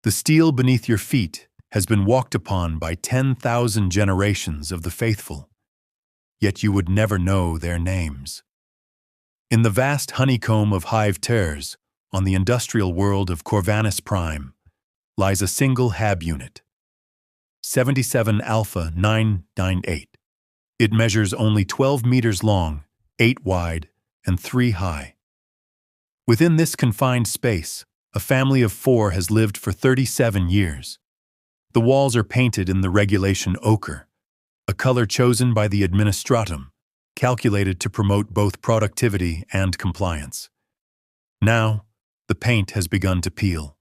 The steel beneath your feet has been walked upon by 10,000 generations of the faithful, yet you would never know their names. In the vast honeycomb of Hive terrors, on the industrial world of Corvanus Prime, lies a single HAB unit, 77 Alpha 998. It measures only 12 meters long, 8 wide, and 3 high. Within this confined space, a family of 4 has lived for 37 years. The walls are painted in the regulation ochre, a color chosen by the administratum, calculated to promote both productivity and compliance. Now, the paint has begun to peel.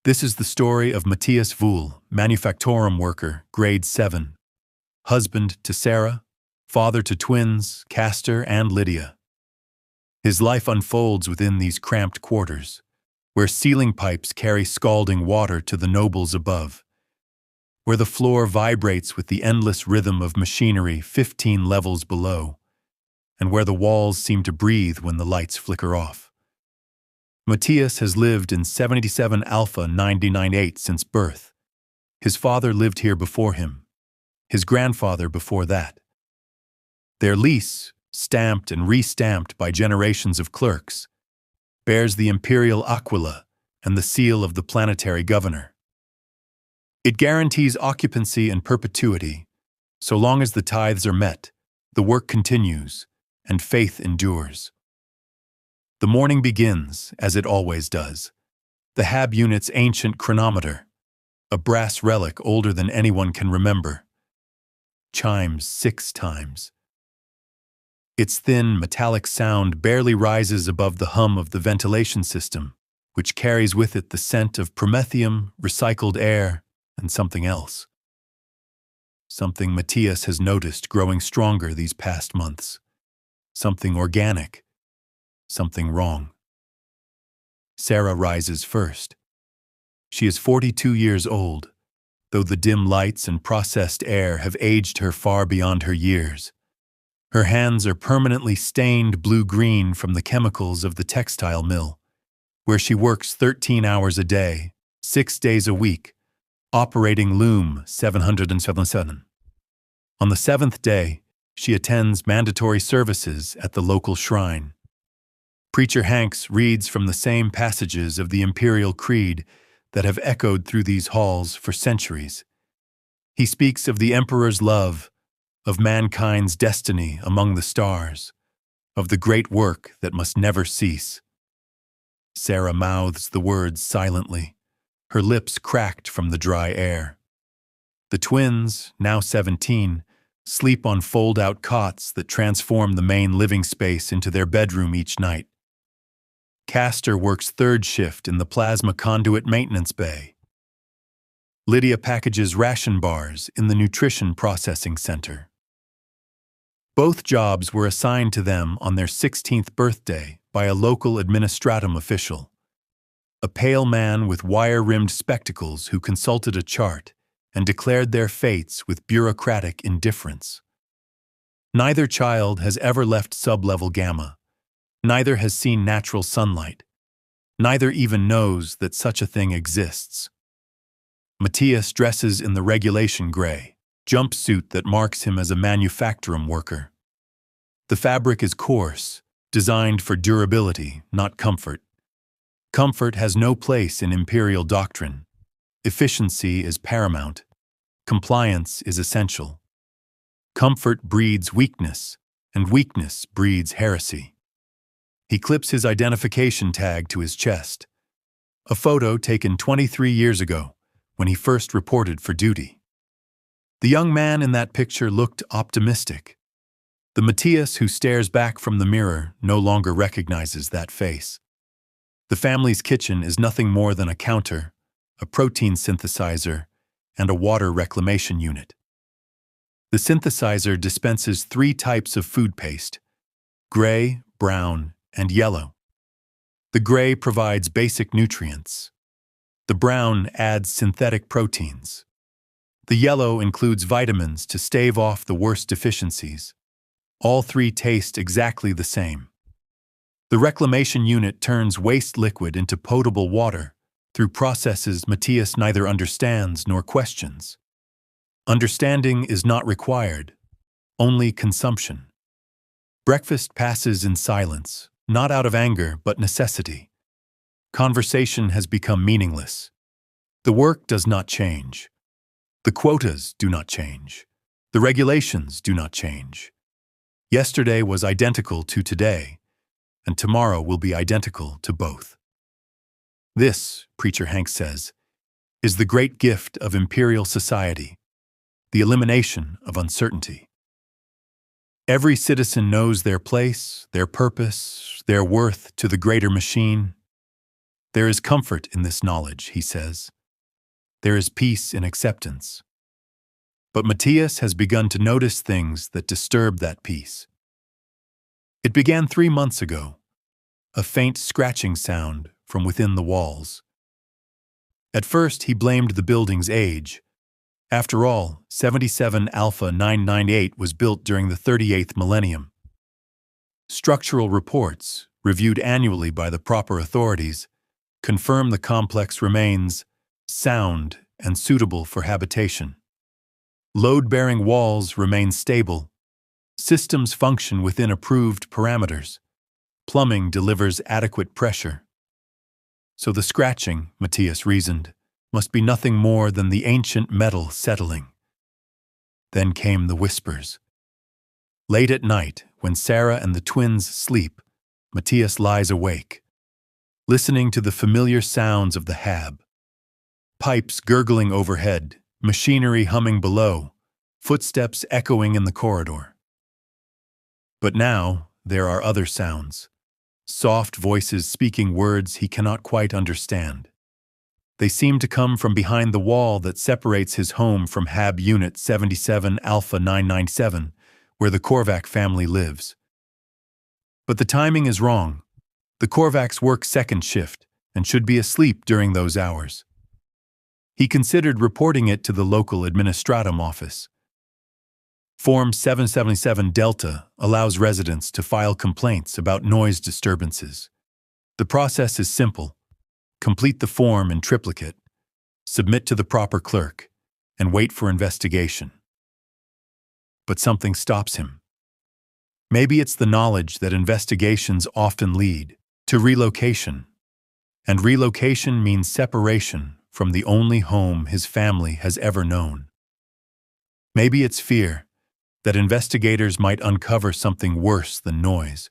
This is the story of Matthias Vool, manufactorum worker, grade 7, husband to Sarah, father to twins, Castor and Lydia. His life unfolds within these cramped quarters, where ceiling pipes carry scalding water to the nobles above, where the floor vibrates with the endless rhythm of machinery 15 levels below, and where the walls seem to breathe when the lights flicker off. Matthias has lived in 77 Alpha 998 since birth. His father lived here before him, his grandfather before that. Their lease, stamped and re-stamped by generations of clerks, bears the imperial aquila and the seal of the planetary governor. It guarantees occupancy and perpetuity. So long as the tithes are met, the work continues, and faith endures. The morning begins, as it always does. The HAB unit's ancient chronometer, a brass relic older than anyone can remember, chimes 6 times. Its thin, metallic sound barely rises above the hum of the ventilation system, which carries with it the scent of promethium, recycled air, and something else. Something Matthias has noticed growing stronger these past months. Something organic. Something wrong. Sarah rises first. She is 42 years old, though the dim lights and processed air have aged her far beyond her years. Her hands are permanently stained blue-green from the chemicals of the textile mill, where she works 13 hours a day, 6 days a week, operating loom 777. On the 7th day, she attends mandatory services at the local shrine. Preacher Hanks reads from the same passages of the imperial creed that have echoed through these halls for centuries. He speaks of the emperor's love, of mankind's destiny among the stars, of the great work that must never cease. Sarah mouths the words silently, her lips cracked from the dry air. The twins, now 17, sleep on fold-out cots that transform the main living space into their bedroom each night. Castor works 3rd shift in the plasma conduit maintenance bay. Lydia packages ration bars in the nutrition processing center. Both jobs were assigned to them on their 16th birthday by a local administratum official, a pale man with wire-rimmed spectacles who consulted a chart and declared their fates with bureaucratic indifference. Neither child has ever left sub-level gamma. Neither has seen natural sunlight. Neither even knows that such a thing exists. Matthias dresses in the regulation gray jumpsuit that marks him as a manufactorum worker. The fabric is coarse, designed for durability, not comfort. Comfort has no place in imperial doctrine. Efficiency is paramount. Compliance is essential. Comfort breeds weakness, and weakness breeds heresy. He clips his identification tag to his chest, a photo taken 23 years ago when he first reported for duty. The young man in that picture looked optimistic. The Matthias who stares back from the mirror no longer recognizes that face. The family's kitchen is nothing more than a counter, a protein synthesizer, and a water reclamation unit. The synthesizer dispenses 3 types of food paste: gray, brown, and yellow. The gray provides basic nutrients. The brown adds synthetic proteins. The yellow includes vitamins to stave off the worst deficiencies. All 3 taste exactly the same. The reclamation unit turns waste liquid into potable water, through processes Matthias neither understands nor questions. Understanding is not required, only consumption. Breakfast passes in silence, not out of anger but necessity. Conversation has become meaningless. The work does not change. The quotas do not change. The regulations do not change. Yesterday was identical to today, and tomorrow will be identical to both. This, Preacher Hank says, is the great gift of imperial society, the elimination of uncertainty. Every citizen knows their place, their purpose, their worth to the greater machine. There is comfort in this knowledge, he says. There is peace in acceptance. But Matthias has begun to notice things that disturb that peace. It began 3 months ago, a faint scratching sound from within the walls. At first, he blamed the building's age. After all, 77 Alpha 998 was built during the 38th Millennium. Structural reports, reviewed annually by the proper authorities, confirm the complex remains sound and suitable for habitation. Load-bearing walls remain stable. Systems function within approved parameters. Plumbing delivers adequate pressure. So the scratching, Matthias reasoned, must be nothing more than the ancient metal settling. Then came the whispers. Late at night, when Sarah and the twins sleep, Matthias lies awake, listening to the familiar sounds of the hab. Pipes gurgling overhead, machinery humming below, footsteps echoing in the corridor. But now there are other sounds, soft voices speaking words he cannot quite understand. They seem to come from behind the wall that separates his home from Hab Unit 77 Alpha 997, where the Korvac family lives. But the timing is wrong. The Korvacs work second shift and should be asleep during those hours. He considered reporting it to the local administratum office. Form 777 Delta allows residents to file complaints about noise disturbances. The process is simple. Complete the form in triplicate, submit to the proper clerk, and wait for investigation. But something stops him. Maybe it's the knowledge that investigations often lead to relocation, and relocation means separation from the only home his family has ever known. Maybe it's fear that investigators might uncover something worse than noise.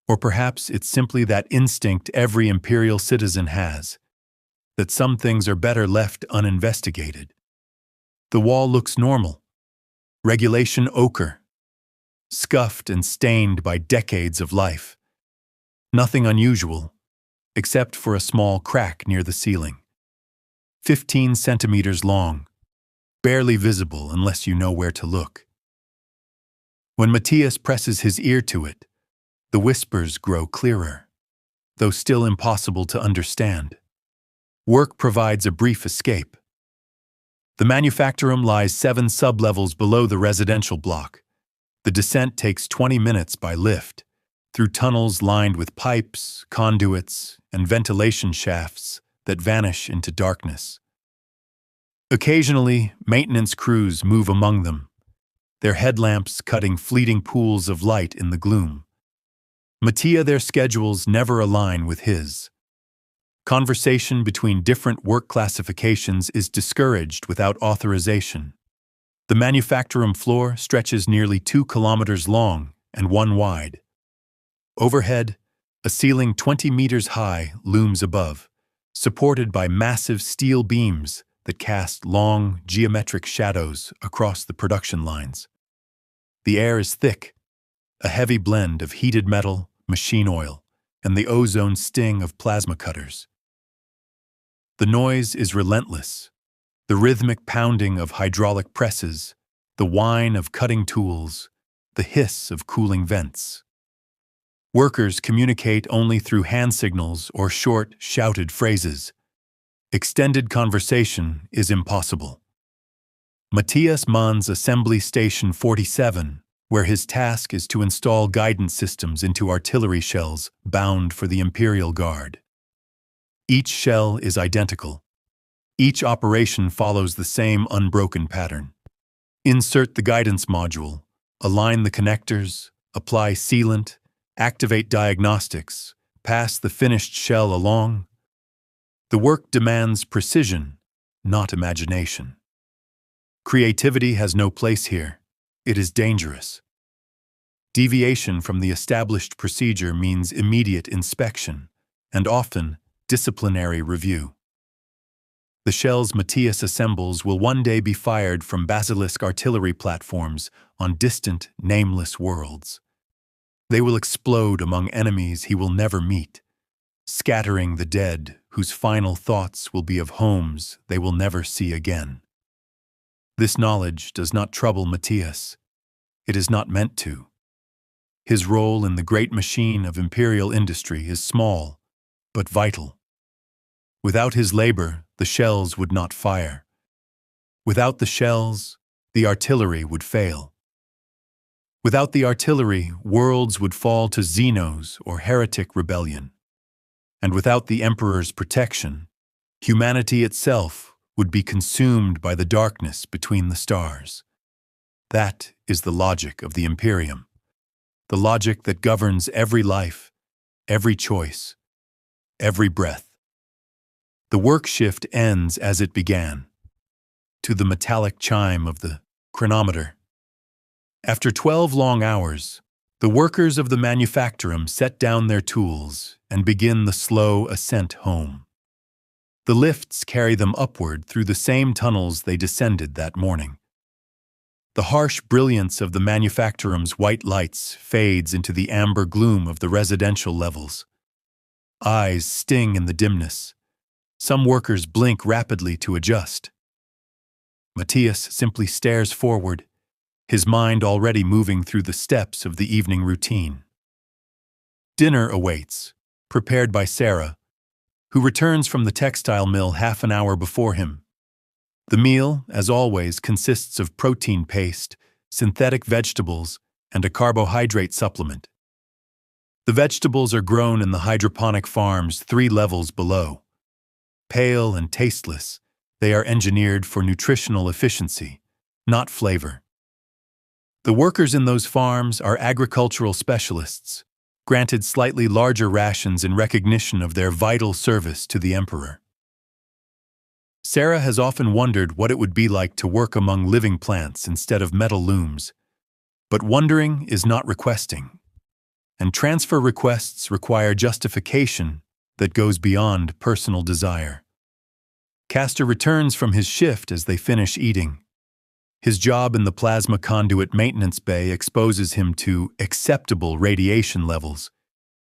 Or perhaps it's simply that instinct every imperial citizen has, that some things are better left uninvestigated. The wall looks normal, regulation ochre, scuffed and stained by decades of life. Nothing unusual, except for a small crack near the ceiling. 15 centimeters long, barely visible unless you know where to look. When Matthias presses his ear to it, the whispers grow clearer, though still impossible to understand. Work provides a brief escape. The manufactorum lies 7 sublevels below the residential block. The descent takes 20 minutes by lift, through tunnels lined with pipes, conduits, and ventilation shafts that vanish into darkness. Occasionally, maintenance crews move among them, their headlamps cutting fleeting pools of light in the gloom. Their schedules never align with his. Conversation between different work classifications is discouraged without authorization. The manufactorum floor stretches nearly 2 kilometers long and 1 wide. Overhead, a ceiling 20 meters high looms above, supported by massive steel beams that cast long, geometric shadows across the production lines. The air is thick, a heavy blend of heated metal, machine oil, and the ozone sting of plasma cutters. The noise is relentless, the rhythmic pounding of hydraulic presses, the whine of cutting tools, the hiss of cooling vents. Workers communicate only through hand signals or short, shouted phrases. Extended conversation is impossible. Matthias Mann's Assembly Station 47, where his task is to install guidance systems into artillery shells bound for the Imperial Guard. Each shell is identical. Each operation follows the same unbroken pattern. Insert the guidance module, align the connectors, apply sealant, activate diagnostics, pass the finished shell along. The work demands precision, not imagination. Creativity has no place here. It is dangerous. Deviation from the established procedure means immediate inspection, and often disciplinary review. The shells Matthias assembles will one day be fired from basilisk artillery platforms on distant, nameless worlds. They will explode among enemies he will never meet, scattering the dead whose final thoughts will be of homes they will never see again. This knowledge does not trouble Matthias. It is not meant to. His role in the great machine of imperial industry is small, but vital. Without his labor, the shells would not fire. Without the shells, the artillery would fail. Without the artillery, worlds would fall to Xenos or heretic rebellion. And without the Emperor's protection, humanity itself would be consumed by the darkness between the stars. That is the logic of the Imperium, the logic that governs every life, every choice, every breath. The work shift ends as it began, to the metallic chime of the chronometer. After 12 long hours, the workers of the manufactorum set down their tools and begin the slow ascent home. The lifts carry them upward through the same tunnels they descended that morning. The harsh brilliance of the manufactorum's white lights fades into the amber gloom of the residential levels. Eyes sting in the dimness. Some workers blink rapidly to adjust. Matthias simply stares forward, his mind already moving through the steps of the evening routine. Dinner awaits, prepared by Sarah, who returns from the textile mill half an hour before him. The meal, as always, consists of protein paste, synthetic vegetables, and a carbohydrate supplement. The vegetables are grown in the hydroponic farms 3 levels below. Pale and tasteless, they are engineered for nutritional efficiency, not flavor. The workers in those farms are agricultural specialists, granted slightly larger rations in recognition of their vital service to the Emperor. Sarah has often wondered what it would be like to work among living plants instead of metal looms. But wondering is not requesting, and transfer requests require justification that goes beyond personal desire. Castor returns from his shift as they finish eating. His job in the plasma conduit maintenance bay exposes him to acceptable radiation levels,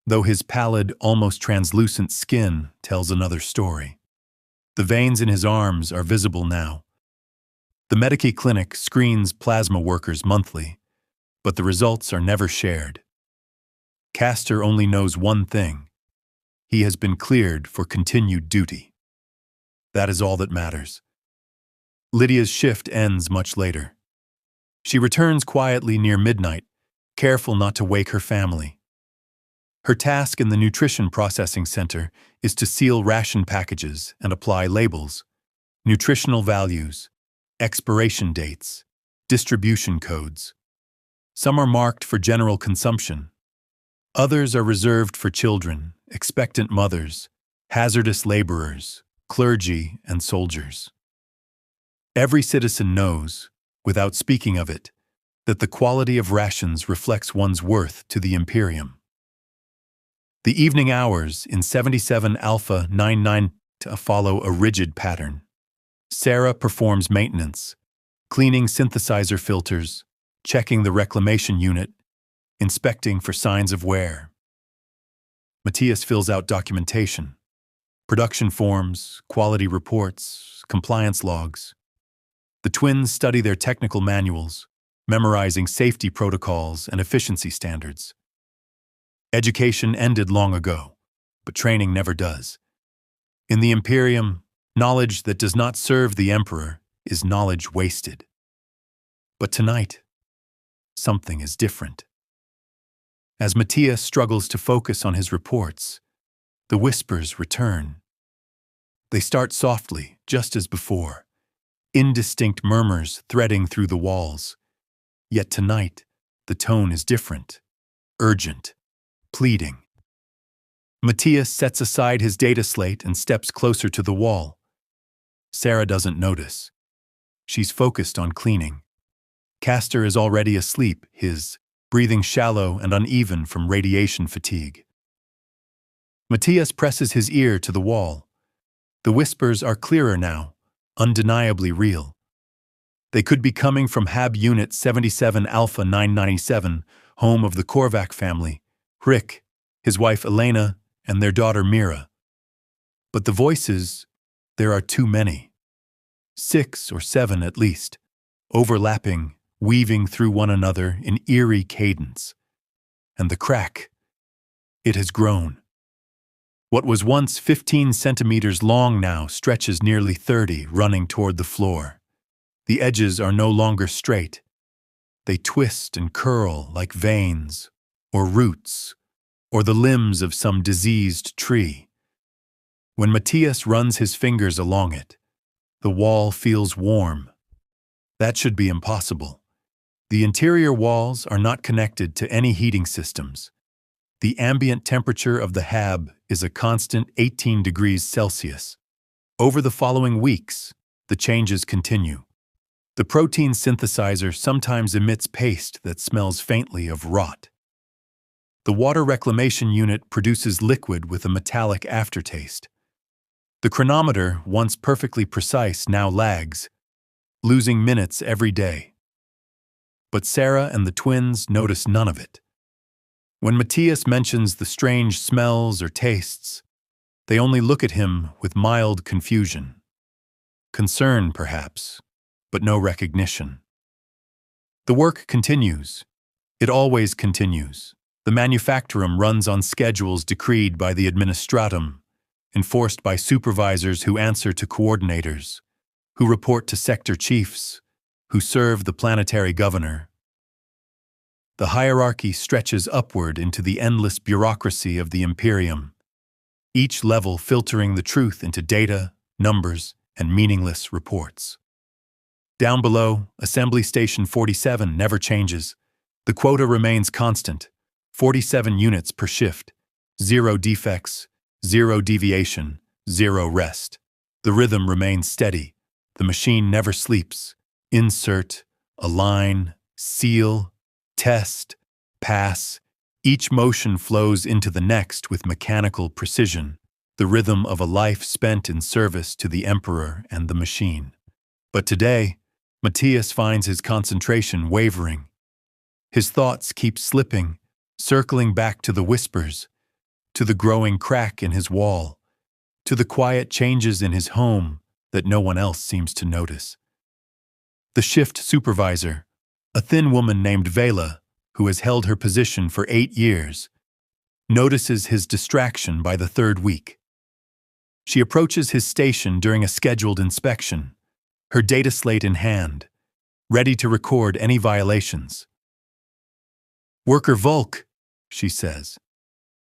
though his pallid, almost translucent skin tells another story. The veins in his arms are visible now. The Medici clinic screens plasma workers monthly, but the results are never shared. Castor only knows one thing. He has been cleared for continued duty. That is all that matters. Lydia's shift ends much later. She returns quietly near midnight, careful not to wake her family. Her task in the nutrition processing center is to seal ration packages and apply labels, nutritional values, expiration dates, distribution codes. Some are marked for general consumption. Others are reserved for children, expectant mothers, hazardous laborers, clergy, and soldiers. Every citizen knows, without speaking of it, that the quality of rations reflects one's worth to the Imperium. The evening hours in 77 Alpha 99 follow a rigid pattern. Sarah performs maintenance, cleaning synthesizer filters, checking the reclamation unit, inspecting for signs of wear. Matthias fills out documentation, production forms, quality reports, compliance logs. The twins study their technical manuals, memorizing safety protocols and efficiency standards. Education ended long ago, but training never does. In the Imperium, knowledge that does not serve the Emperor is knowledge wasted. But tonight, something is different. As Matthias struggles to focus on his reports, the whispers return. They start softly, just as before, indistinct murmurs threading through the walls. Yet tonight, the tone is different, urgent, pleading. Matthias sets aside his data slate and steps closer to the wall. Sarah doesn't notice. She's focused on cleaning. Castor is already asleep, his breathing shallow and uneven from radiation fatigue. Matthias presses his ear to the wall. The whispers are clearer now, undeniably real. They could be coming from Hab Unit 77 Alpha 997, home of the Korvac family, Rick, his wife Elena, and their daughter Mira. But the voices, there are too many. 6 or 7 at least, overlapping, weaving through one another in eerie cadence. And the crack, it has grown. What was once 15 centimeters long now stretches nearly 30, running toward the floor. The edges are no longer straight. They twist and curl like veins, or roots, or the limbs of some diseased tree. When Matthias runs his fingers along it, the wall feels warm. That should be impossible. The interior walls are not connected to any heating systems. The ambient temperature of the Hab is a constant 18 degrees Celsius. Over the following weeks, the changes continue. The protein synthesizer sometimes emits paste that smells faintly of rot. The water reclamation unit produces liquid with a metallic aftertaste. The chronometer, once perfectly precise, now lags, losing minutes every day. But Sarah and the twins notice none of it. When Matthias mentions the strange smells or tastes, they only look at him with mild confusion. Concern, perhaps, but no recognition. The work continues. It always continues. The manufactorum runs on schedules decreed by the administratum, enforced by supervisors who answer to coordinators, who report to sector chiefs, who serve the planetary governor. The hierarchy stretches upward into the endless bureaucracy of the Imperium, each level filtering the truth into data, numbers, and meaningless reports. Down below, Assembly Station 47 never changes. The quota remains constant, 47 units per shift, 0 defects, 0 deviation, 0 rest. The rhythm remains steady. The machine never sleeps. Insert, align, seal, test, pass. Each motion flows into the next with mechanical precision, the rhythm of a life spent in service to the Emperor and the machine. But today, Matthias finds his concentration wavering. His thoughts keep slipping, circling back to the whispers, to the growing crack in his wall, to the quiet changes in his home that no one else seems to notice. The shift supervisor, a thin woman named Vela, who has held her position for 8 years, notices his distraction by the 3rd week. She approaches his station during a scheduled inspection, her data slate in hand, ready to record any violations. "Worker Volk," she says,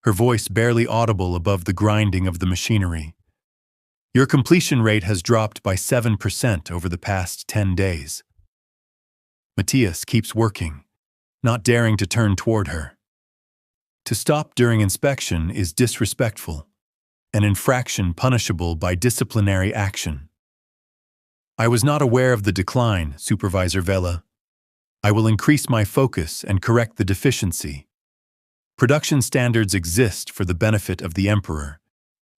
her voice barely audible above the grinding of the machinery. "Your completion rate has dropped by 7% over the past 10 days. Matthias keeps working, not daring to turn toward her. To stop during inspection is disrespectful, an infraction punishable by disciplinary action. "I was not aware of the decline, Supervisor Vela. I will increase my focus and correct the deficiency. Production standards exist for the benefit of the Emperor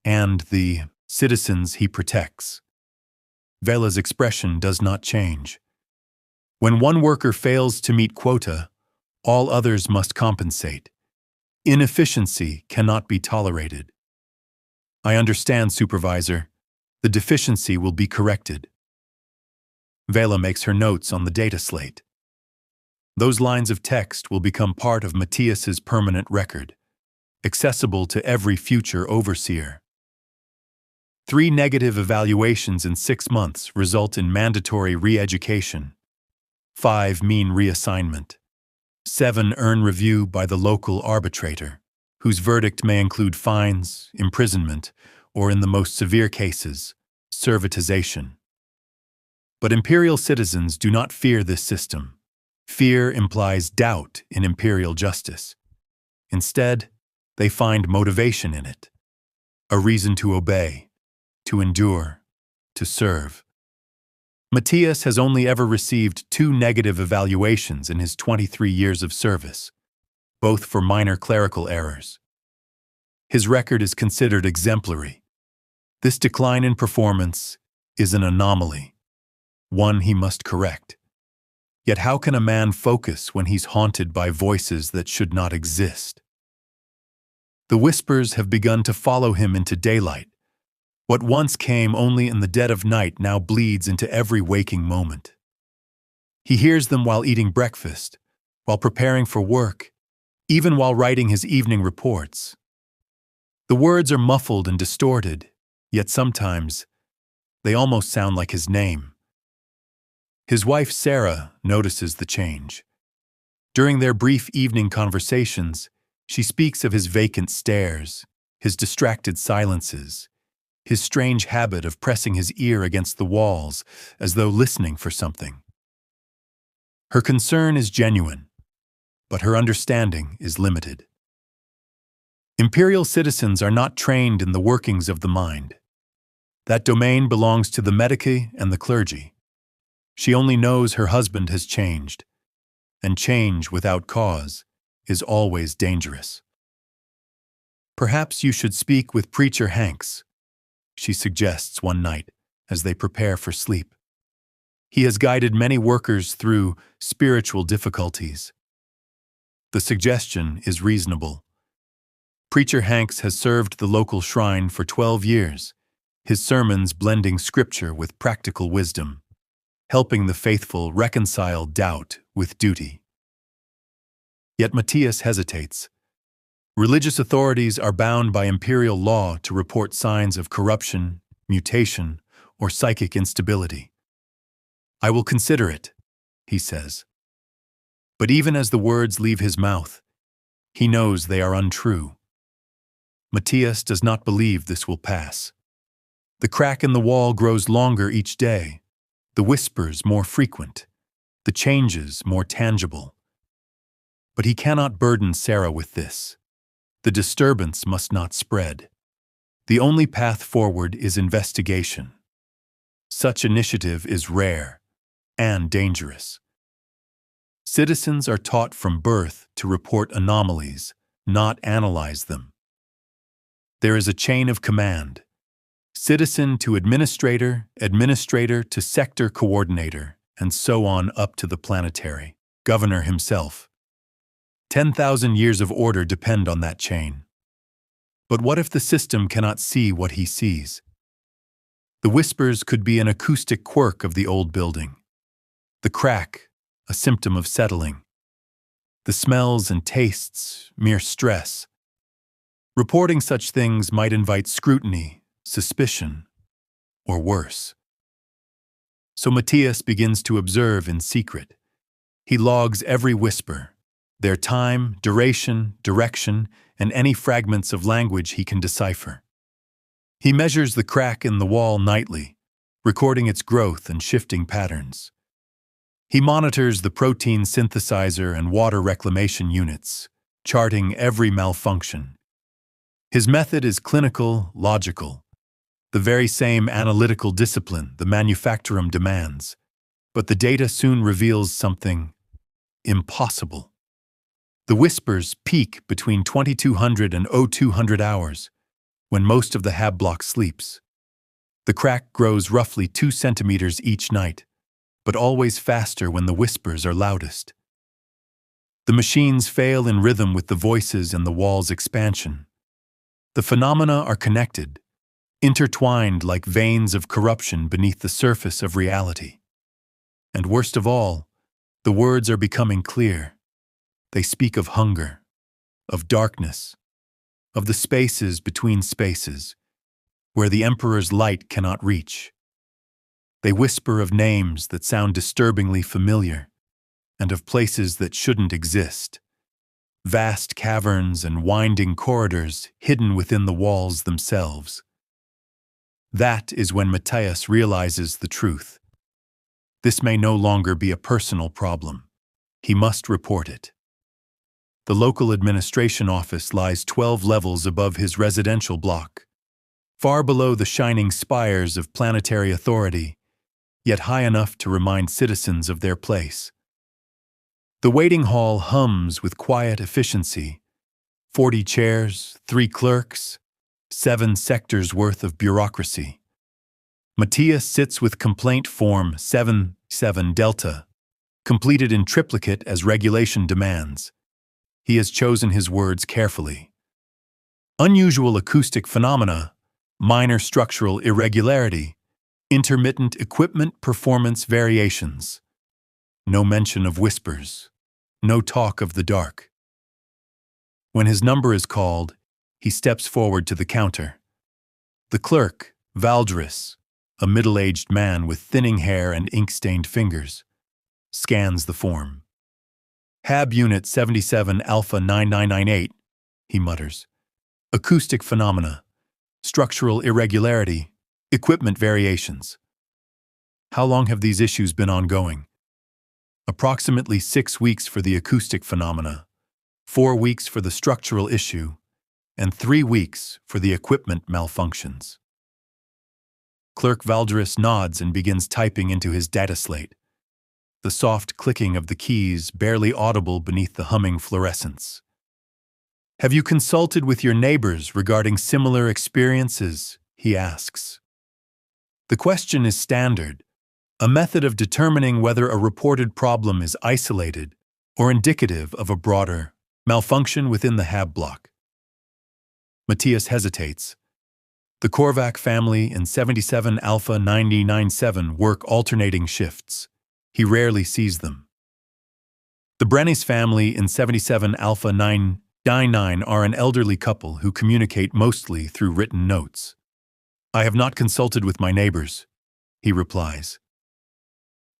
and the citizens he protects." Vela's expression does not change. When one worker fails to meet quota, all others must compensate. Inefficiency cannot be tolerated. "I understand, Supervisor. The deficiency will be corrected." Vela makes her notes on the data slate. Those lines of text will become part of Matthias's permanent record, accessible to every future overseer. 3 negative evaluations in 6 months result in mandatory re-education. 5 mean reassignment. 7 earn review by the local arbitrator, whose verdict may include fines, imprisonment, or in the most severe cases, servitization. But imperial citizens do not fear this system. Fear implies doubt in imperial justice. Instead, they find motivation in it, a reason to obey, to endure, to serve. Matthias has only ever received 2 negative evaluations in his 23 years of service, both for minor clerical errors. His record is considered exemplary. This decline in performance is an anomaly, one he must correct. Yet how can a man focus when he's haunted by voices that should not exist? The whispers have begun to follow him into daylight. What once came only in the dead of night now bleeds into every waking moment. He hears them while eating breakfast, while preparing for work, even while writing his evening reports. The words are muffled and distorted, yet sometimes they almost sound like his name. His wife Sarah notices the change. During their brief evening conversations, she speaks of his vacant stares, his distracted silences, his strange habit of pressing his ear against the walls as though listening for something. Her concern is genuine, but her understanding is limited. Imperial citizens are not trained in the workings of the mind. That domain belongs to the medici and the clergy. She only knows her husband has changed, and change without cause is always dangerous. Perhaps you should speak with Preacher Hanks, she suggests one night as they prepare for sleep. He has guided many workers through spiritual difficulties. The suggestion is reasonable. Preacher Hanks has served the local shrine for 12 years, his sermons blending scripture with practical wisdom, helping the faithful reconcile doubt with duty. Yet Matthias hesitates. Religious authorities are bound by imperial law to report signs of corruption, mutation, or psychic instability. I will consider it, he says. But even as the words leave his mouth, he knows they are untrue. Matthias does not believe this will pass. The crack in the wall grows longer each day, the whispers more frequent, the changes more tangible. But he cannot burden Sarah with this. The disturbance must not spread. The only path forward is investigation. Such initiative is rare and dangerous. Citizens are taught from birth to report anomalies, not analyze them. There is a chain of command. Citizen to administrator, administrator to sector coordinator, and so on up to the planetary governor himself. 10,000 years of order depend on that chain. But what if the system cannot see what he sees? The whispers could be an acoustic quirk of the old building. The crack, a symptom of settling. The smells and tastes, mere stress. Reporting such things might invite scrutiny, suspicion, or worse. So Matthias begins to observe in secret. He logs every whisper, their time, duration, direction, and any fragments of language he can decipher. He measures the crack in the wall nightly, recording its growth and shifting patterns. He monitors the protein synthesizer and water reclamation units, charting every malfunction. His method is clinical, logical, the very same analytical discipline the manufactorum demands, but the data soon reveals something impossible. The whispers peak between 2200 and 0200 hours, when most of the Hab block sleeps. The crack grows roughly 2 centimeters each night, but always faster when the whispers are loudest. The machines fail in rhythm with the voices and the wall's expansion. The phenomena are connected, intertwined like veins of corruption beneath the surface of reality. And worst of all, the words are becoming clear. They speak of hunger, of darkness, of the spaces between spaces, where the Emperor's light cannot reach. They whisper of names that sound disturbingly familiar, and of places that shouldn't exist. Vast caverns and winding corridors hidden within the walls themselves. That is when Matthias realizes the truth. This may no longer be a personal problem. He must report it. The local administration office lies 12 levels above his residential block, far below the shining spires of planetary authority, yet high enough to remind citizens of their place. The waiting hall hums with quiet efficiency. 40 chairs, 3 clerks, 7 sectors worth of bureaucracy. Matthias sits with complaint form 77 Delta, completed in triplicate as regulation demands. He has chosen his words carefully. Unusual acoustic phenomena, minor structural irregularity, intermittent equipment performance variations. No mention of whispers, no talk of the dark. When his number is called, he steps forward to the counter. The clerk, Valdris, a middle-aged man with thinning hair and ink-stained fingers, scans the form. Hab Unit 77 Alpha 9998, he mutters. Acoustic phenomena, structural irregularity, equipment variations. How long have these issues been ongoing? Approximately 6 weeks for the acoustic phenomena, 4 weeks for the structural issue, and 3 weeks for the equipment malfunctions. Clerk Valdris nods and begins typing into his data slate, the soft clicking of the keys barely audible beneath the humming fluorescence. Have you consulted with your neighbors regarding similar experiences? He asks. The question is standard, a method of determining whether a reported problem is isolated or indicative of a broader malfunction within the Hab block. Matthias hesitates. The Korvac family in 77 Alpha 997 work alternating shifts. He rarely sees them. The Brennis family in 77 Alpha 999 are an elderly couple who communicate mostly through written notes. I have not consulted with my neighbors, he replies.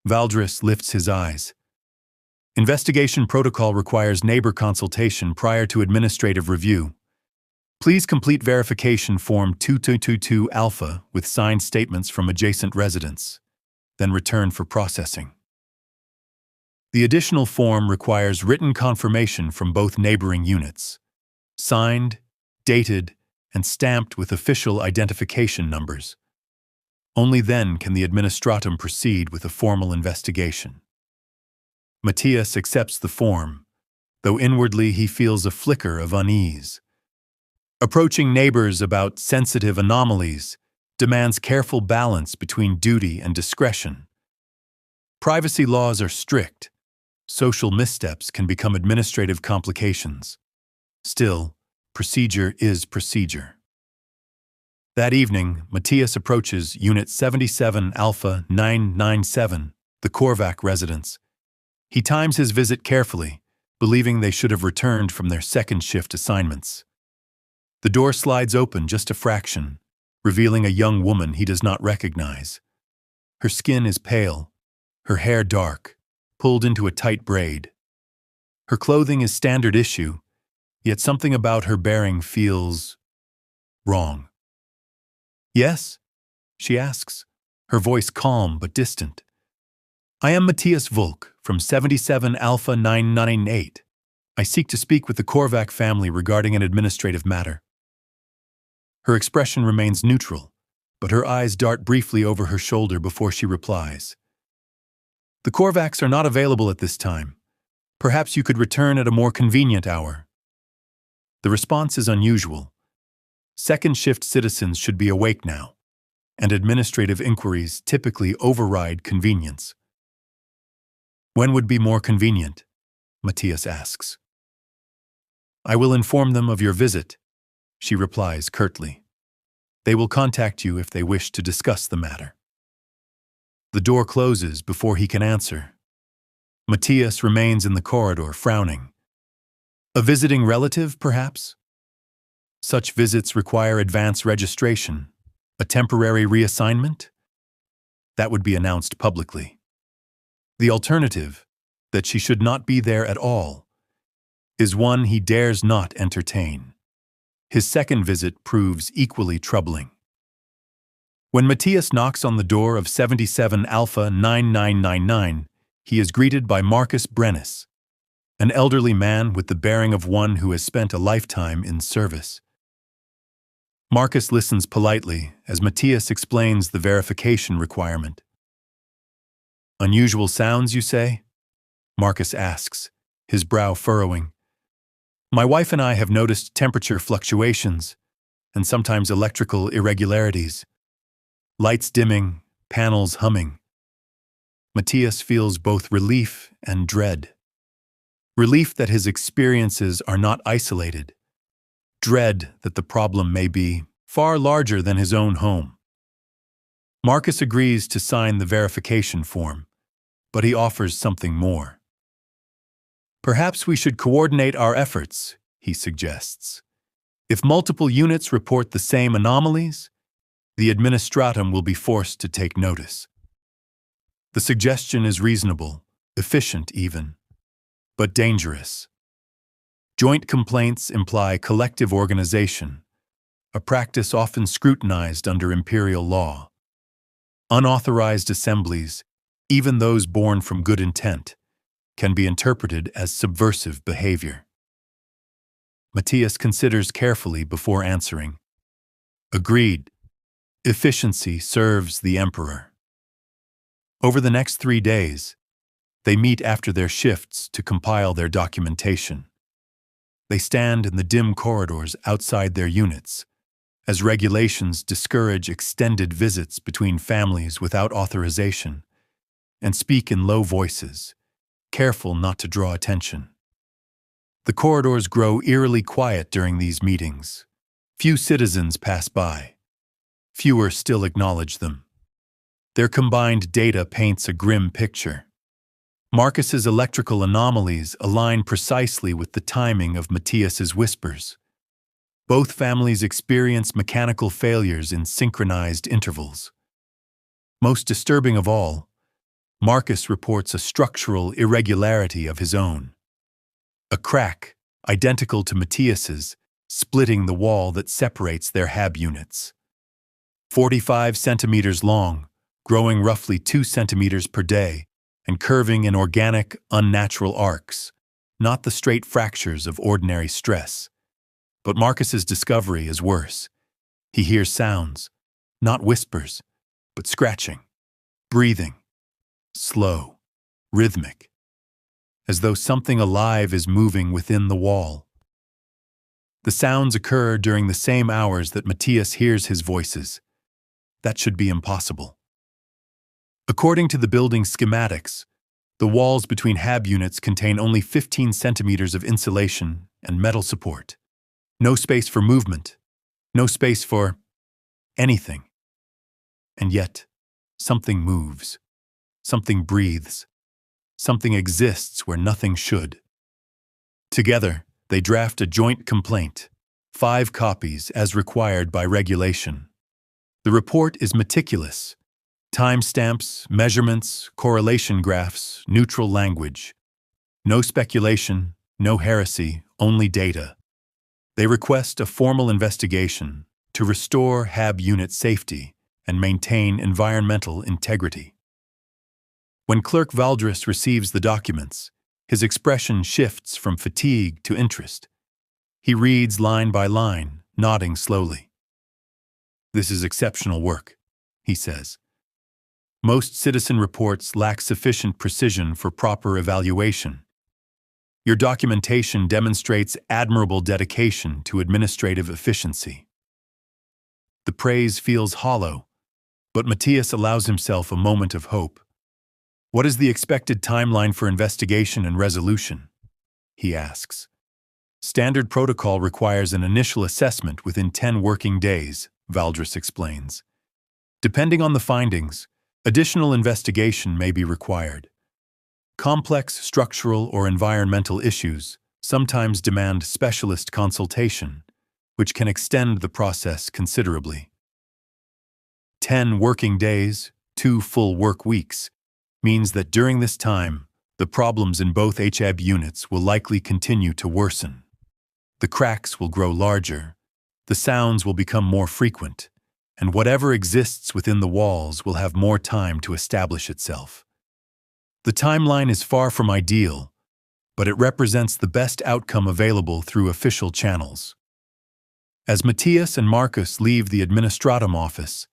Valdris lifts his eyes. Investigation protocol requires neighbor consultation prior to administrative review. Please complete verification form 2222 Alpha with signed statements from adjacent residents, then return for processing. The additional form requires written confirmation from both neighboring units, signed, dated, and stamped with official identification numbers. Only then can the administratum proceed with a formal investigation. Matthias accepts the form, though inwardly he feels a flicker of unease. Approaching neighbors about sensitive anomalies demands careful balance between duty and discretion. Privacy laws are strict. Social missteps can become administrative complications. Still, procedure is procedure. That evening, Matthias approaches Unit 77 Alpha 997, the Korvac residence. He times his visit carefully, believing they should have returned from their second shift assignments. The door slides open just a fraction, revealing a young woman he does not recognize. Her skin is pale, her hair dark, pulled into a tight braid. Her clothing is standard issue, yet something about her bearing feels wrong. Yes? She asks, her voice calm but distant. I am Matthias Volk from 77 Alpha 998. I seek to speak with the Korvac family regarding an administrative matter. Her expression remains neutral, but her eyes dart briefly over her shoulder before she replies. The Korvacs are not available at this time. Perhaps you could return at a more convenient hour. The response is unusual. Second shift citizens should be awake now, and administrative inquiries typically override convenience. When would be more convenient? Matthias asks. I will inform them of your visit, she replies curtly. They will contact you if they wish to discuss the matter. The door closes before he can answer. Matthias remains in the corridor, frowning. A visiting relative, perhaps? Such visits require advance registration. A temporary reassignment? That would be announced publicly. The alternative, that she should not be there at all, is one he dares not entertain. His second visit proves equally troubling. When Matthias knocks on the door of 77 Alpha 9999, he is greeted by Marcus Brennus, an elderly man with the bearing of one who has spent a lifetime in service. Marcus listens politely as Matthias explains the verification requirement. "Unusual sounds, you say?" Marcus asks, his brow furrowing. "My wife and I have noticed temperature fluctuations and sometimes electrical irregularities. Lights dimming, panels humming." Matthias feels both relief and dread. Relief that his experiences are not isolated. Dread that the problem may be far larger than his own home. Marcus agrees to sign the verification form, but he offers something more. "Perhaps we should coordinate our efforts," he suggests. "If multiple units report the same anomalies, the administratum will be forced to take notice." The suggestion is reasonable, efficient even, but dangerous. Joint complaints imply collective organization, a practice often scrutinized under imperial law. Unauthorized assemblies, even those born from good intent, can be interpreted as subversive behavior. Matthias considers carefully before answering. Agreed. Efficiency serves the emperor. Over the next 3 days, they meet after their shifts to compile their documentation. They stand in the dim corridors outside their units, as regulations discourage extended visits between families without authorization, and speak in low voices, careful not to draw attention. The corridors grow eerily quiet during these meetings. Few citizens pass by. Fewer still acknowledge them. Their combined data paints a grim picture. Marcus's electrical anomalies align precisely with the timing of Matthias's whispers. Both families experience mechanical failures in synchronized intervals. Most disturbing of all, Marcus reports a structural irregularity of his own. A crack, identical to Matthias's, splitting the wall that separates their hab units. 45 centimeters long, growing roughly 2 centimeters per day, and curving in organic, unnatural arcs, not the straight fractures of ordinary stress. But Marcus's discovery is worse. He hears sounds, not whispers, but scratching, breathing, slow, rhythmic, as though something alive is moving within the wall. The sounds occur during the same hours that Matthias hears his voices. That should be impossible. According to the building schematics, the walls between hab units contain only 15 centimeters of insulation and metal support. No space for movement, no space for anything. And yet, something moves, something breathes, something exists where nothing should. Together, they draft a joint complaint, 5 copies as required by regulation. The report is meticulous. Timestamps, measurements, correlation graphs, neutral language. No speculation, no heresy, only data. They request a formal investigation to restore hab unit safety and maintain environmental integrity. When Clerk Valdris receives the documents, his expression shifts from fatigue to interest. He reads line by line, nodding slowly. "This is exceptional work," he says. "Most citizen reports lack sufficient precision for proper evaluation. Your documentation demonstrates admirable dedication to administrative efficiency." The praise feels hollow, but Matthias allows himself a moment of hope. "What is the expected timeline for investigation and resolution?" he asks. "Standard protocol requires an initial assessment within 10 working days," Valdris explains. "Depending on the findings, additional investigation may be required. Complex structural or environmental issues sometimes demand specialist consultation, which can extend the process considerably. 10 working days, 2 full work weeks, means that during this time, the problems in both HAB units will likely continue to worsen. The cracks will grow larger, the sounds will become more frequent, and whatever exists within the walls will have more time to establish itself. The timeline is far from ideal, but it represents the best outcome available through official channels. As Matthias and Marcus leave the administratum office,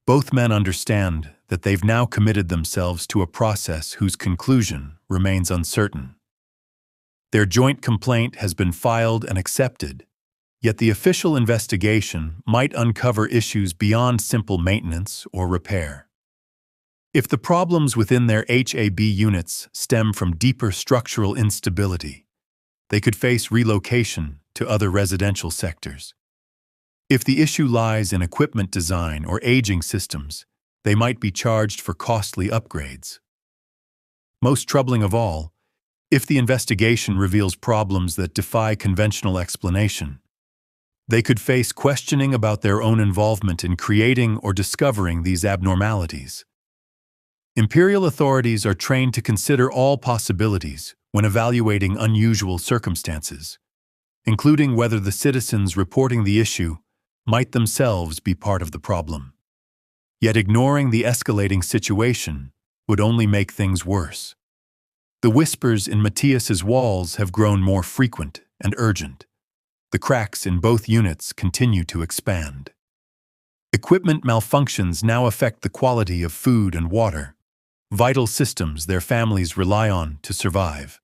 both men understand that they've now committed themselves to a process whose conclusion remains uncertain. Their joint complaint has been filed and accepted, yet the official investigation might uncover issues beyond simple maintenance or repair. If the problems within their HAB units stem from deeper structural instability, they could face relocation to other residential sectors. If the issue lies in equipment design or aging systems, they might be charged for costly upgrades. Most troubling of all, if the investigation reveals problems that defy conventional explanation, they could face questioning about their own involvement in creating or discovering these abnormalities. Imperial authorities are trained to consider all possibilities when evaluating unusual circumstances, including whether the citizens reporting the issue might themselves be part of the problem. Yet ignoring the escalating situation would only make things worse. The whispers in Matthias's walls have grown more frequent and urgent. The cracks in both units continue to expand. Equipment malfunctions now affect the quality of food and water, vital systems their families rely on to survive.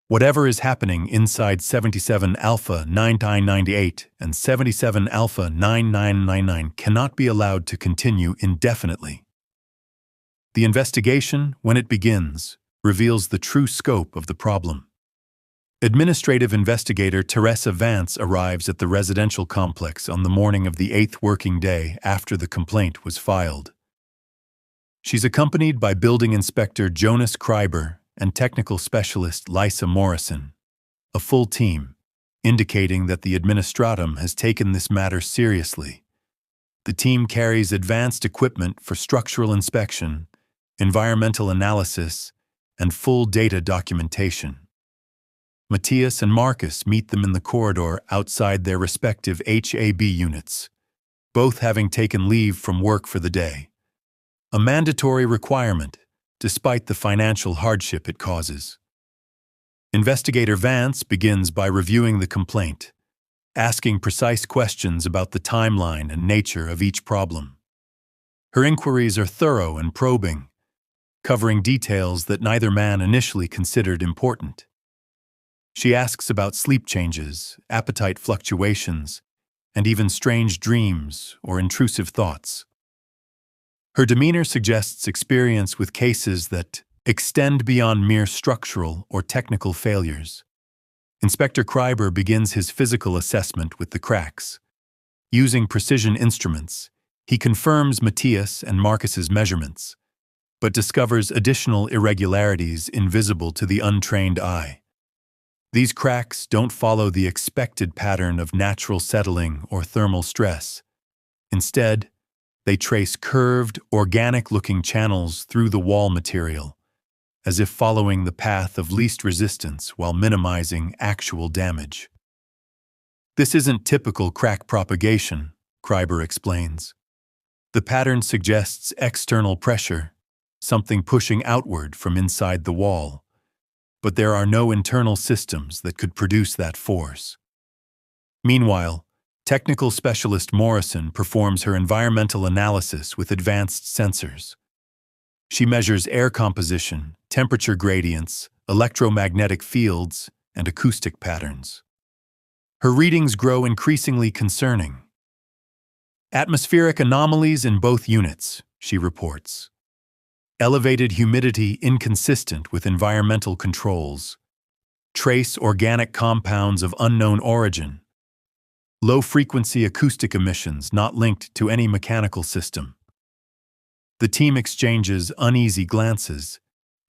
Whatever is happening inside 77 Alpha 9998 and 77 Alpha 9999 cannot be allowed to continue indefinitely. The investigation, when it begins, reveals the true scope of the problem. Administrative investigator Teresa Vance arrives at the residential complex on the morning of the 8th working day after the complaint was filed. She's accompanied by building inspector Jonas Kreiber and technical specialist Lisa Morrison, a full team, indicating that the administratum has taken this matter seriously. The team carries advanced equipment for structural inspection, environmental analysis, and full data documentation. Matthias and Marcus meet them in the corridor outside their respective HAB units, both having taken leave from work for the day. A mandatory requirement, despite the financial hardship it causes. Investigator Vance begins by reviewing the complaint, asking precise questions about the timeline and nature of each problem. Her inquiries are thorough and probing, covering details that neither man initially considered important. She asks about sleep changes, appetite fluctuations, and even strange dreams or intrusive thoughts. Her demeanor suggests experience with cases that extend beyond mere structural or technical failures. Inspector Kreiber begins his physical assessment with the cracks. Using precision instruments, he confirms Matthias and Marcus's measurements, but discovers additional irregularities invisible to the untrained eye. These cracks don't follow the expected pattern of natural settling or thermal stress. Instead, they trace curved, organic-looking channels through the wall material, as if following the path of least resistance while minimizing actual damage. This isn't typical crack propagation, Kreiber explains. The pattern suggests external pressure, something pushing outward from inside the wall, but there are no internal systems that could produce that force. Meanwhile, technical specialist Morrison performs her environmental analysis with advanced sensors. She measures air composition, temperature gradients, electromagnetic fields, and acoustic patterns. Her readings grow increasingly concerning. Atmospheric anomalies in both units, she reports. Elevated humidity inconsistent with environmental controls. Trace organic compounds of unknown origin. Low-frequency acoustic emissions not linked to any mechanical system. The team exchanges uneasy glances.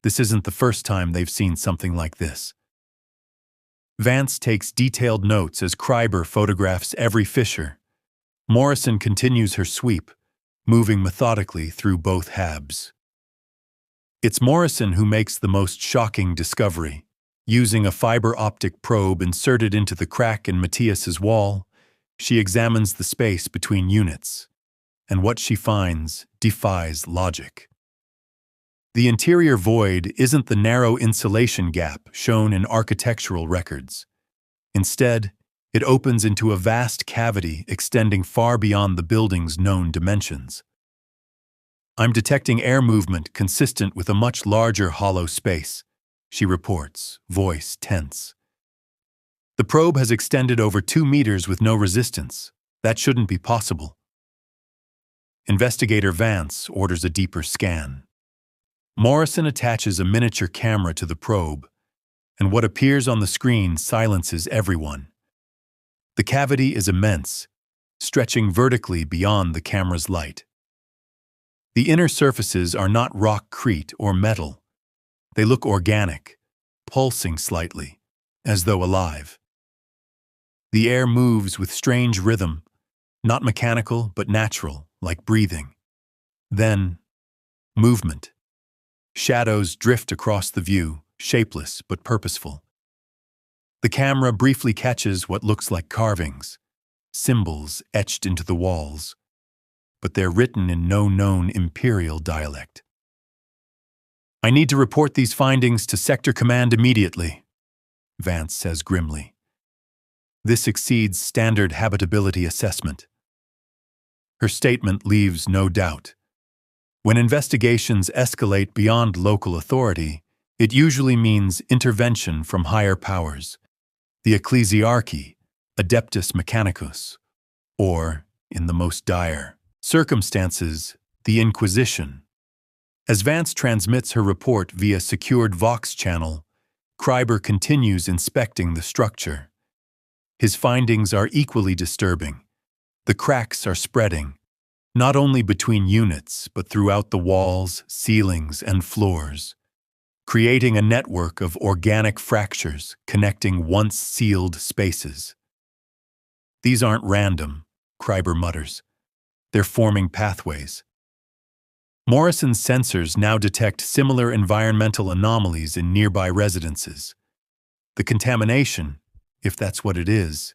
This isn't the first time they've seen something like this. Vance takes detailed notes as Kreiber photographs every fissure. Morrison continues her sweep, moving methodically through both HABs. It's Morrison who makes the most shocking discovery. Using a fiber optic probe inserted into the crack in Matthias's wall, she examines the space between units, and what she finds defies logic. The interior void isn't the narrow insulation gap shown in architectural records. Instead, it opens into a vast cavity extending far beyond the building's known dimensions. "I'm detecting air movement consistent with a much larger hollow space," she reports, voice tense. "The probe has extended over 2 meters with no resistance. That shouldn't be possible." Investigator Vance orders a deeper scan. Morrison attaches a miniature camera to the probe, and what appears on the screen silences everyone. The cavity is immense, stretching vertically beyond the camera's light. The inner surfaces are not rockcrete or metal. They look organic, pulsing slightly, as though alive. The air moves with strange rhythm, not mechanical but natural, like breathing. Then, movement. Shadows drift across the view, shapeless but purposeful. The camera briefly catches what looks like carvings, symbols etched into the walls, but they're written in no known Imperial dialect. "I need to report these findings to Sector Command immediately," Vance says grimly. This exceeds standard habitability assessment. Her statement leaves no doubt. When investigations escalate beyond local authority, it usually means intervention from higher powers, the ecclesiarchy, adeptus mechanicus, or, in the most dire circumstances, the Inquisition. As Vance transmits her report via secured Vox channel, Kreiber continues inspecting the structure. His findings are equally disturbing. The cracks are spreading, not only between units, but throughout the walls, ceilings, and floors, creating a network of organic fractures connecting once sealed spaces. "These aren't random," Kreiber mutters. "They're forming pathways." Morrison's sensors now detect similar environmental anomalies in nearby residences. The contamination, if that's what it is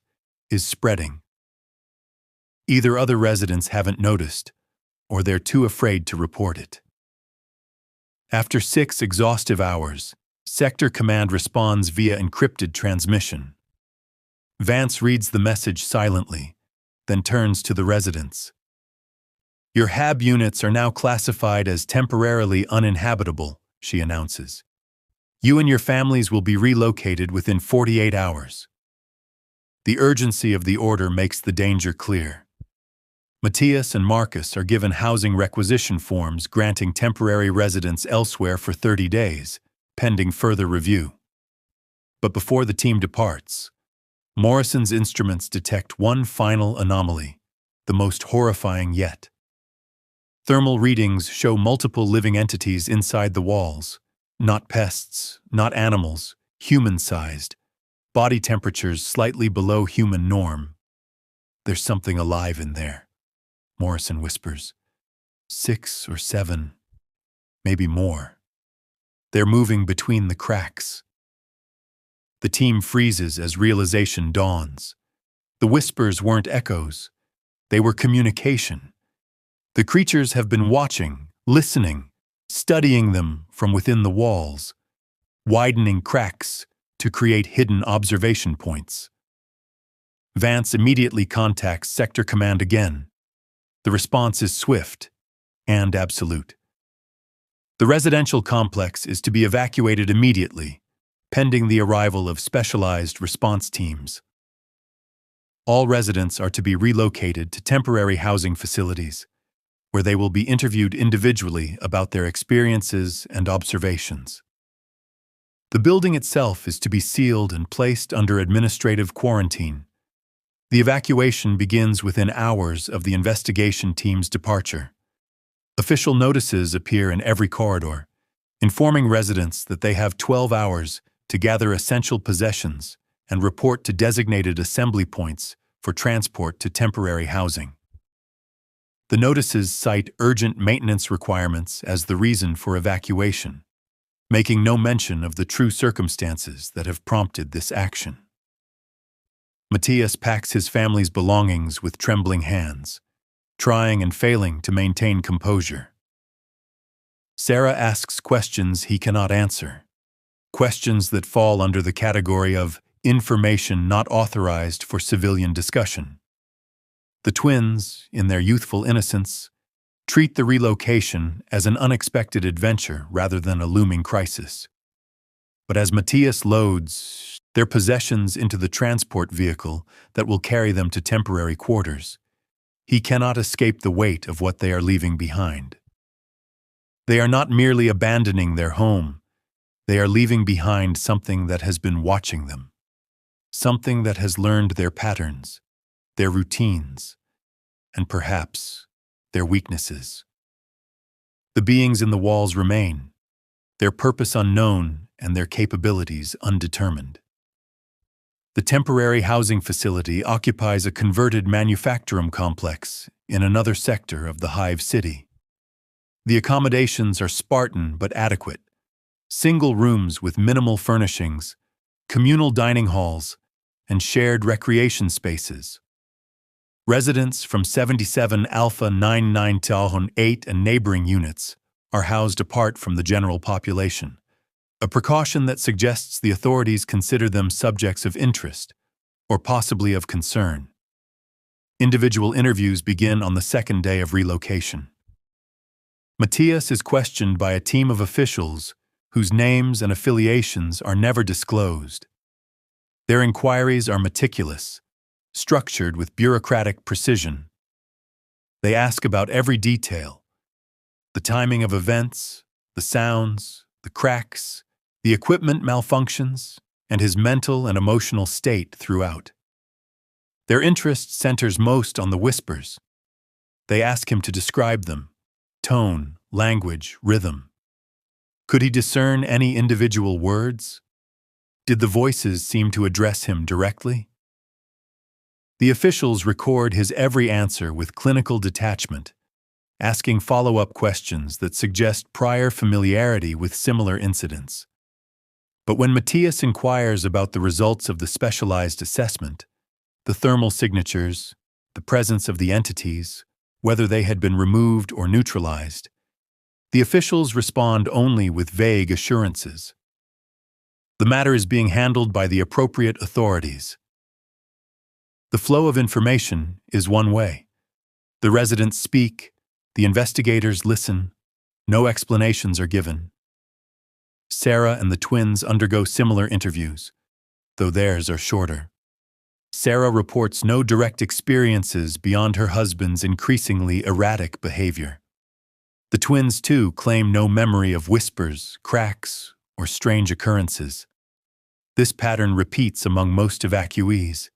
spreading. Either other residents haven't noticed, or they're too afraid to report it. After 6 exhaustive hours, Sector Command responds via encrypted transmission. Vance reads the message silently, then turns to the residents. "Your HAB units are now classified as temporarily uninhabitable," she announces. "You and your families will be relocated within 48 hours." The urgency of the order makes the danger clear. Matthias and Marcus are given housing requisition forms granting temporary residence elsewhere for 30 days, pending further review. But before the team departs, Morrison's instruments detect one final anomaly, the most horrifying yet. Thermal readings show multiple living entities inside the walls, not pests, not animals, human-sized, body temperatures slightly below human norm. "There's something alive in there," Morrison whispers. 6 or 7, maybe more. They're moving between the cracks. The team freezes as realization dawns. The whispers weren't echoes. They were communication. The creatures have been watching, listening, studying them from within the walls, widening cracks to create hidden observation points. Vance immediately contacts Sector Command again. The response is swift and absolute. The residential complex is to be evacuated immediately, pending the arrival of specialized response teams. All residents are to be relocated to temporary housing facilities, where they will be interviewed individually about their experiences and observations. The building itself is to be sealed and placed under administrative quarantine. The evacuation begins within hours of the investigation team's departure. Official notices appear in every corridor, informing residents that they have 12 hours to gather essential possessions and report to designated assembly points for transport to temporary housing. The notices cite urgent maintenance requirements as the reason for evacuation, making no mention of the true circumstances that have prompted this action. Matthias packs his family's belongings with trembling hands. trying and failing to maintain composure. Sarah asks questions he cannot answer, questions that fall under the category of information not authorized for civilian discussion. The twins, in their youthful innocence, treat the relocation as an unexpected adventure rather than a looming crisis. But as Matthias loads their possessions into the transport vehicle that will carry them to temporary quarters, he cannot escape the weight of what they are leaving behind. They are not merely abandoning their home, they are leaving behind something that has been watching them, something that has learned their patterns, their routines, and perhaps their weaknesses. The beings in the walls remain, their purpose unknown and their capabilities undetermined. The temporary housing facility occupies a converted manufacturing complex in another sector of the Hive city. The accommodations are Spartan but adequate, single rooms with minimal furnishings, communal dining halls, and shared recreation spaces. Residents from 77 Alpha 99 Talhon 8 and neighboring units are housed apart from the general population, a precaution that suggests the authorities consider them subjects of interest or possibly of concern. Individual interviews begin on the second day of relocation. Matthias is questioned by a team of officials whose names and affiliations are never disclosed. Their inquiries are meticulous, structured with bureaucratic precision. They ask about every detail: the timing of events, the sounds, the cracks, the equipment malfunctions, and his mental and emotional state throughout. Their interest centers most on the whispers. They ask him to describe them: tone, language, rhythm. Could he discern any individual words? Did the voices seem to address him directly? The officials record his every answer with clinical detachment, asking follow-up questions that suggest prior familiarity with similar incidents. But when Matthias inquires about the results of the specialized assessment, the thermal signatures, the presence of the entities, whether they had been removed or neutralized, the officials respond only with vague assurances. The matter is being handled by the appropriate authorities. The flow of information is one way. The residents speak, the investigators listen, no explanations are given. Sarah and the twins undergo similar interviews, though theirs are shorter. Sarah reports no direct experiences beyond her husband's increasingly erratic behavior. The twins, too, claim no memory of whispers, cracks, or strange occurrences. This pattern repeats among most evacuees,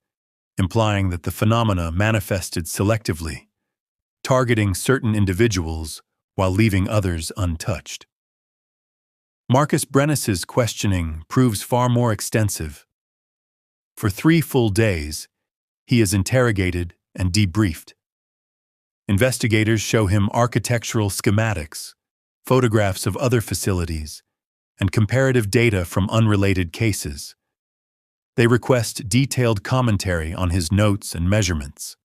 implying that the phenomena manifested selectively, targeting certain individuals while leaving others untouched. Marcus Brennis's questioning proves far more extensive. For 3 full days, he is interrogated and debriefed. Investigators show him architectural schematics, photographs of other facilities, and comparative data from unrelated cases. They request detailed commentary on his notes and measurements.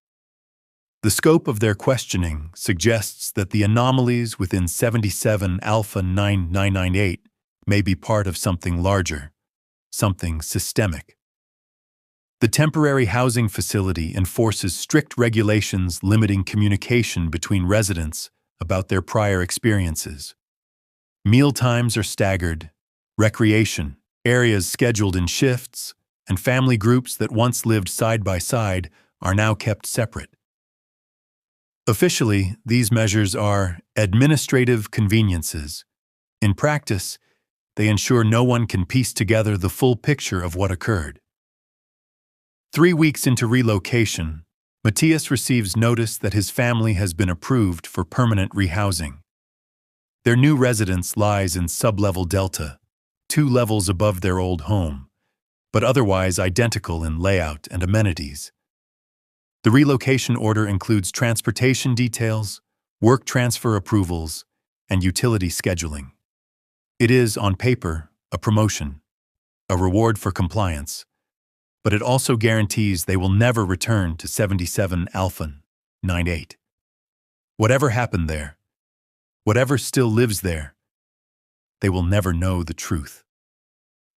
The scope of their questioning suggests that the anomalies within 77 Alpha 9998 may be part of something larger, something systemic. The temporary housing facility enforces strict regulations limiting communication between residents about their prior experiences. Meal times are staggered, recreation, areas scheduled in shifts, and family groups that once lived side by side are now kept separate. Officially, these measures are administrative conveniences. In practice, they ensure no one can piece together the full picture of what occurred. 3 weeks into relocation, Matthias receives notice that his family has been approved for permanent rehousing. Their new residence lies in sublevel Delta, 2 levels above their old home, but otherwise identical in layout and amenities. The relocation order includes transportation details, work transfer approvals, and utility scheduling. It is, on paper, a promotion, a reward for compliance, but it also guarantees they will never return to 77 Alpha 98. Whatever happened there, whatever still lives there, they will never know the truth.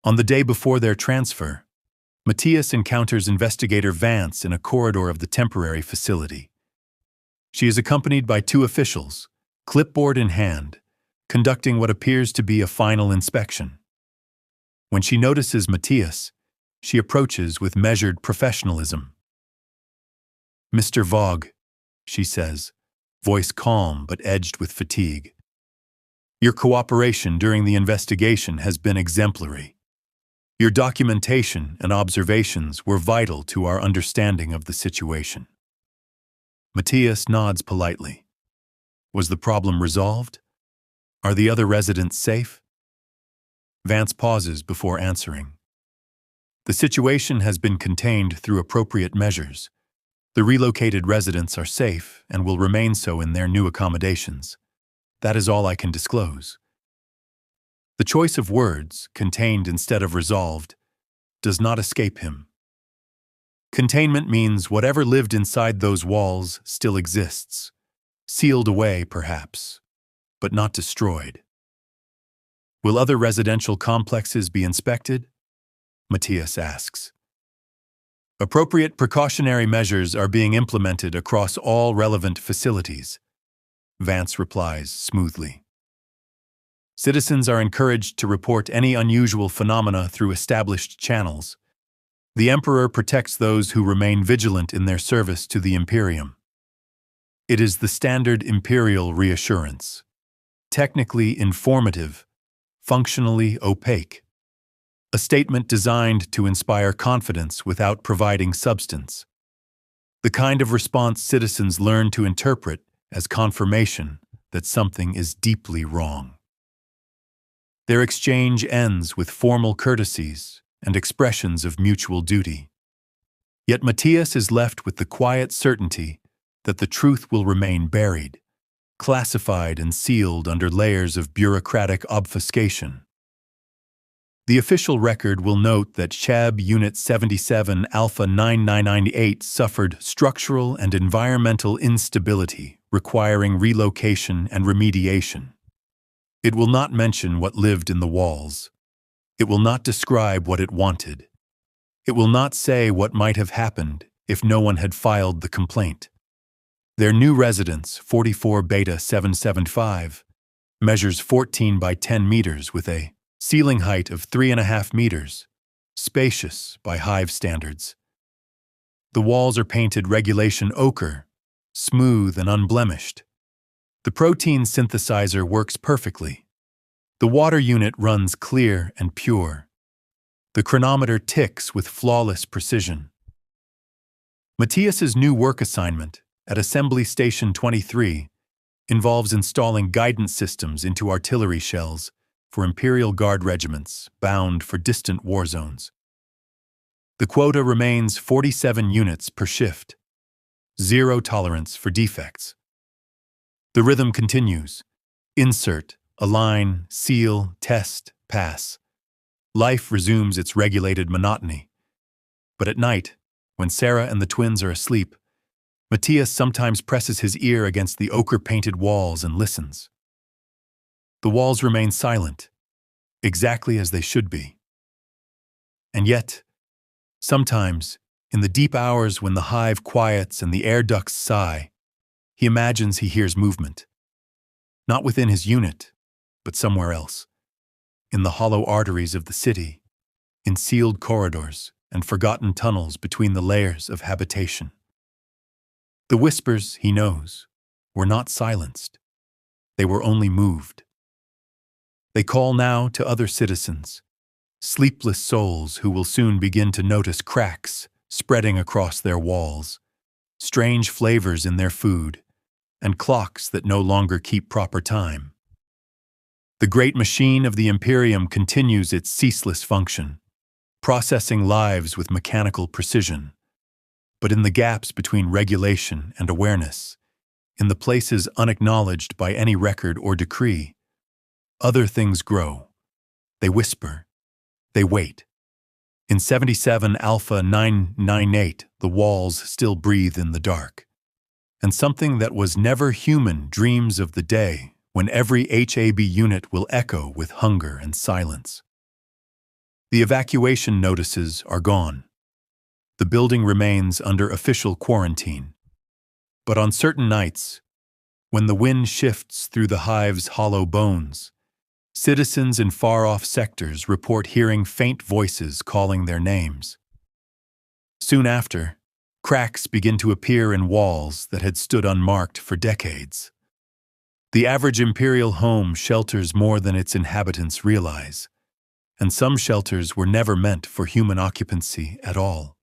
On the day before their transfer, Matthias encounters investigator Vance in a corridor of the temporary facility. She is accompanied by two officials, clipboard in hand, conducting what appears to be a final inspection. When she notices Matthias, she approaches with measured professionalism. "Mr. Vogue," she says, voice calm but edged with fatigue. "Your cooperation during the investigation has been exemplary. Your documentation and observations were vital to our understanding of the situation." Matthias nods politely. Was the problem resolved? Are the other residents safe? Vance pauses before answering. The situation has been contained through appropriate measures. The relocated residents are safe and will remain so in their new accommodations. That is all I can disclose. The choice of words, contained instead of resolved, does not escape him. Containment means whatever lived inside those walls still exists, sealed away perhaps, but not destroyed. Will other residential complexes be inspected? Matthias asks. Appropriate precautionary measures are being implemented across all relevant facilities, Vance replies smoothly. Citizens are encouraged to report any unusual phenomena through established channels. The Emperor protects those who remain vigilant in their service to the Imperium. It is the standard imperial reassurance. Technically informative, functionally opaque. A statement designed to inspire confidence without providing substance. The kind of response citizens learn to interpret as confirmation that something is deeply wrong. Their exchange ends with formal courtesies and expressions of mutual duty. Yet Matthias is left with the quiet certainty that the truth will remain buried, classified and sealed under layers of bureaucratic obfuscation. The official record will note that SHAB Unit 77 Alpha 9998 suffered structural and environmental instability requiring relocation and remediation. It will not mention what lived in the walls. It will not describe what it wanted. It will not say what might have happened if no one had filed the complaint. Their new residence, 44 Beta 775, measures 14 by 10 meters with a ceiling height of 3.5 meters, spacious by Hive standards. The walls are painted regulation ochre, smooth and unblemished. The protein synthesizer works perfectly. The water unit runs clear and pure. The chronometer ticks with flawless precision. Matthias's new work assignment at Assembly Station 23 involves installing guidance systems into artillery shells for Imperial Guard regiments bound for distant war zones. The quota remains 47 units per shift. Zero tolerance for defects. The rhythm continues. Insert, align, seal, test, pass. Life resumes its regulated monotony. But at night, when Sarah and the twins are asleep, Matthias sometimes presses his ear against the ochre-painted walls and listens. The walls remain silent, exactly as they should be. And yet, sometimes, in the deep hours when the hive quiets and the air ducts sigh, he imagines he hears movement. Not within his unit, but somewhere else. In the hollow arteries of the city, in sealed corridors and forgotten tunnels between the layers of habitation. The whispers, he knows, were not silenced. They were only moved. They call now to other citizens, sleepless souls who will soon begin to notice cracks spreading across their walls, strange flavors in their food, and clocks that no longer keep proper time. The great machine of the Imperium continues its ceaseless function, processing lives with mechanical precision. But in the gaps between regulation and awareness, in the places unacknowledged by any record or decree, other things grow. They whisper. They wait. In 77 Alpha 998, the walls still breathe in the dark. and something that was never human dreams of the day when every HAB unit will echo with hunger and silence. The evacuation notices are gone. The building remains under official quarantine. But on certain nights, when the wind shifts through the Hive's hollow bones, citizens in far-off sectors report hearing faint voices calling their names. Soon after, cracks begin to appear in walls that had stood unmarked for decades. The average Imperial home shelters more than its inhabitants realize, and some shelters were never meant for human occupancy at all.